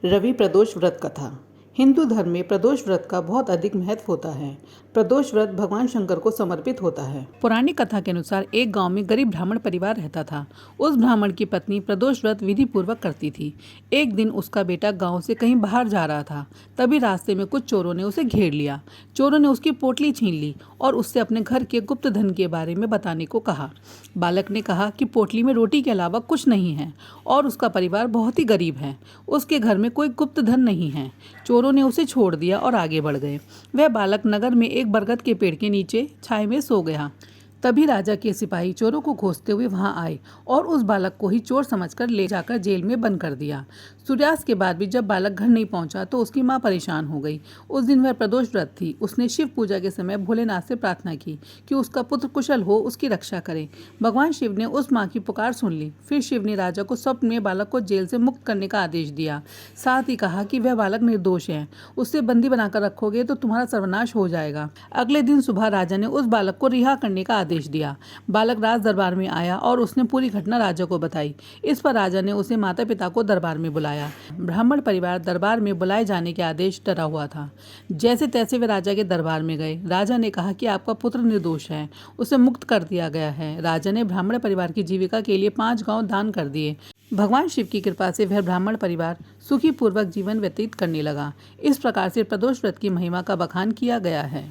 रवि प्रदोष व्रत कथा। हिंदू धर्म में प्रदोष व्रत का बहुत अधिक महत्व होता है। प्रदोष व्रत भगवान शंकर को समर्पित होता है। पुरानी कथा के अनुसार एक गांव में गरीब ब्राह्मण परिवार रहता था। उस ब्राह्मण की पत्नी प्रदोष व्रत विधि पूर्वक करती थी। एक दिन उसका बेटा गांव से कहीं बाहर जा रहा था। तभी रास्ते में कुछ चोरों ने उसे घेर लिया। चोरों ने उसकी पोटली छीन ली और उससे अपने घर के गुप्त धन के बारे में बताने को कहा। बालक ने कहा कि पोटली में रोटी के अलावा कुछ नहीं है और उसका परिवार बहुत ही गरीब है। उसके घर में कोई गुप्त धन नहीं है। चोरों ने उसे छोड़ दिया और आगे बढ़ गए। वह बालक नगर में एक बरगद के पेड़ के नीचे छाए में सो गया। तभी राजा के सिपाही चोरों को खोजते हुए वहां आए और उस बालक को ही चोर समझकर ले जाकर जेल में बंद कर दिया। सूर्यास्त के बाद भी जब बालक घर नहीं पहुंचा तो उसकी मां परेशान हो गई। उस दिन वह प्रदोष व्रत थी। उसने शिव पूजा के समय भोलेनाथ से प्रार्थना की कि उसका पुत्र कुशल हो, उसकी रक्षा करे। भगवान शिव ने उस माँ की पुकार सुन ली। फिर शिव ने राजा को स्वप्न में बालक को जेल से मुक्त करने का आदेश दिया। साथ ही कहा कि वह बालक निर्दोष है, उससे बंदी बनाकर रखोगे तो तुम्हारा सर्वनाश हो जाएगा। अगले दिन सुबह राजा ने उस बालक को रिहा करने का आदेश दिया। बालक राज दरबार में आया और उसने पूरी घटना राजा को बताई। इस पर राजा ने उसे माता पिता को दरबार में बुलाया। ब्राह्मण परिवार दरबार में बुलाए जाने के आदेश डरा हुआ था। जैसे तैसे वे राजा के दरबार में गए। राजा ने कहा कि आपका पुत्र निर्दोष है, उसे मुक्त कर दिया गया है। राजा ने ब्राह्मण परिवार की जीविका के लिए 5 गांव दान कर दिए। भगवान शिव की कृपा से वह ब्राह्मण परिवार सुखी पूर्वक जीवन व्यतीत करने लगा। इस प्रकार से प्रदोष व्रत की महिमा का बखान किया गया है।